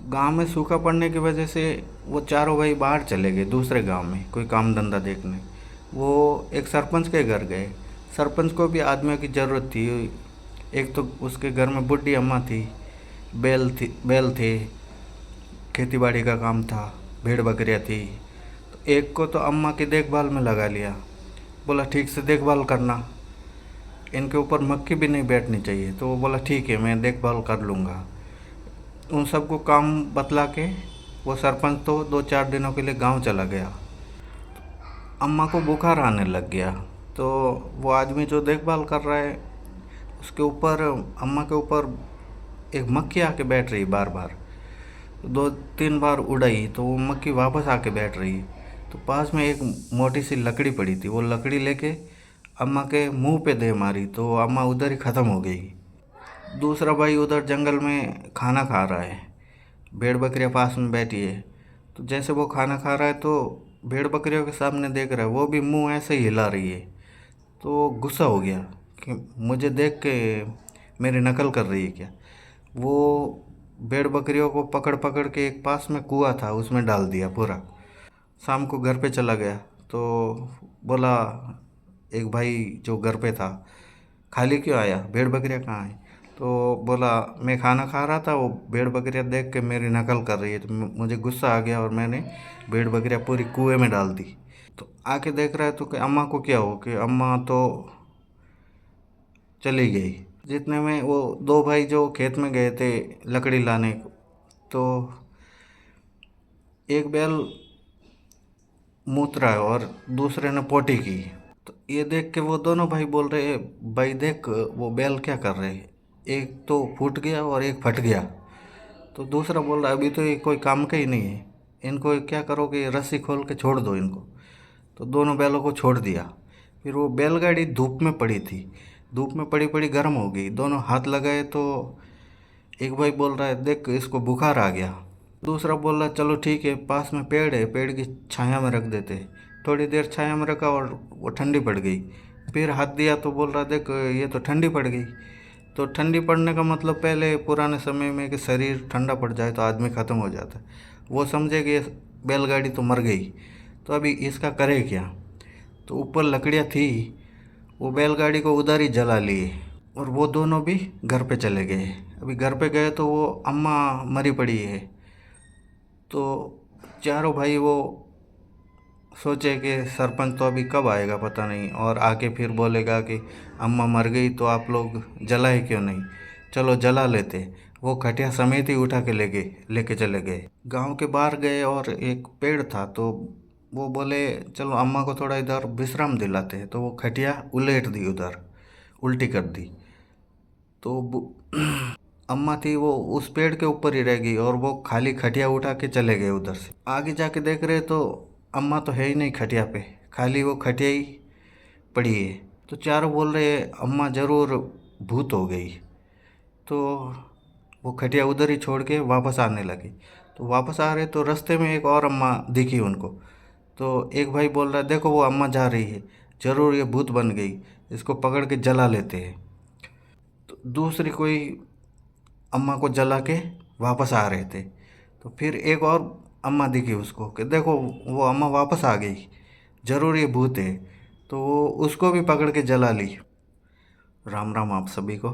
गांव में सूखा पड़ने की वजह से वो चारों भाई बाहर चले गए दूसरे गांव में कोई काम धंधा देखने। वो एक सरपंच के घर गए। सरपंच को भी आदमियों की ज़रूरत थी। एक तो उसके घर में बुढ़ी अम्मा थी, बैल थे, खेती बाड़ी का काम था, भेड़ बकरियाँ थी। तो एक को तो अम्मा की देखभाल में लगा लिया। बोला ठीक से देखभाल करना, इनके ऊपर मक्खी भी नहीं बैठनी चाहिए। तो वो बोला ठीक है, मैं देखभाल कर लूँगा। उन सबको काम बतला के वो सरपंच तो 2-4 दिनों के लिए गांव चला गया। अम्मा को बुखार आने लग गया। तो वो आदमी जो देखभाल कर रहा है उसके ऊपर, अम्मा के ऊपर एक मक्खी आके बैठ रही बार बार। 2-3 बार उड़ाई तो वो मक्खी वापस आके बैठ रही। तो पास में एक मोटी सी लकड़ी पड़ी थी, वो लकड़ी लेके अम्मा के मुंह पे दे मारी तो अम्मा उधर ही ख़त्म हो गई। दूसरा भाई उधर जंगल में खाना खा रहा है, भेड़ बकरियाँ पास में बैठी है। तो जैसे वो खाना खा रहा है तो भेड़ बकरियों के सामने देख रहा है, वो भी मुंह ऐसे ही हिला रही है। तो वो गुस्सा हो गया कि मुझे देख के मेरी नकल कर रही है क्या। वो भेड़ बकरियों को पकड़ पकड़ के एक पास में कुआं था उसमें डाल दिया पूरा। शाम को घर पे चला गया तो बोला एक भाई जो घर पे था, खाली क्यों आया, भेड़ बकरियाँ कहाँ हैं। तो बोला मैं खाना खा रहा था, वो भेड़ बकरियाँ देख के मेरी नकल कर रही है तो मुझे गुस्सा आ गया और मैंने भेड़ बकरियाँ पूरी कुएं में डाल दी। तो आके देख रहा है तो कि अम्मा को क्या हो, कि अम्मा तो चली गई। जितने में वो दो भाई जो खेत में गए थे लकड़ी लाने को, तो एक बैल मूत रहा है और दूसरे ने पोटी की। तो ये देख के वो दोनों भाई बोल रहे हैं भाई देख वो बैल क्या कर रहे हैं, एक तो फूट गया और एक फट गया। तो दूसरा बोल रहा है अभी तो ये कोई काम का ही नहीं है, इनको क्या करोगे, रस्सी खोल के छोड़ दो इनको। तो दोनों बैलों को छोड़ दिया। फिर वो बैलगाड़ी धूप में पड़ी थी, धूप में पड़ी पड़ी गर्म हो गई। दोनों हाथ लगाए तो एक भाई बोल रहा है देख इसको बुखार आ गया। दूसरा बोल रहा चलो ठीक है, पास में पेड़ है, पेड़ की छाया में रख देते। थोड़ी देर छाया में रखा और वो ठंडी पड़ गई। फिर हाथ दिया तो बोल रहा देख ये तो ठंडी पड़ गई। तो ठंडी पड़ने का मतलब पहले पुराने समय में कि शरीर ठंडा पड़ जाए तो आदमी ख़त्म हो जाता है। वो समझे कि ये बैलगाड़ी तो मर गई, तो अभी इसका करे क्या। तो ऊपर लकड़ियाँ थी, वो बैलगाड़ी को उधर ही जला लिए और वो दोनों भी घर पे चले गए। अभी घर पे गए तो वो अम्मा मरी पड़ी है। तो चारों भाई वो सोचे कि सरपंच तो अभी कब आएगा पता नहीं, और आके फिर बोलेगा कि अम्मा मर गई तो आप लोग जलाए क्यों नहीं, चलो जला लेते। वो खटिया समेत ही उठा के लेके चले गए। गांव के बाहर गए और एक पेड़ था तो वो बोले चलो अम्मा को थोड़ा इधर विश्राम दिलाते हैं। तो वो खटिया उलेट दी, उधर उल्टी कर दी। तो अम्मा थी वो उस पेड़ के ऊपर ही रह गई और वो खाली खटिया उठा के चले गए उधर से। आगे जाके देख रहे तो अम्मा तो है ही नहीं खटिया पे, खाली वो खटिया ही पड़ी है। तो चारों बोल रहे अम्मा ज़रूर भूत हो गई। तो वो खटिया उधर ही छोड़ के वापस आने लगे। तो वापस आ रहे तो रास्ते में एक और अम्मा दिखी उनको। तो एक भाई बोल रहा है देखो वो अम्मा जा रही है, ज़रूर ये भूत बन गई, इसको पकड़ के जला लेते हैं। तो दूसरी कोई अम्मा को जला के वापस आ रहे थे। तो फिर एक और अम्मा दिखी उसको कि देखो वो अम्मा वापस आ गई, ज़रूर ये भूत है। तो वो उसको भी पकड़ के जला ली। राम राम आप सभी को।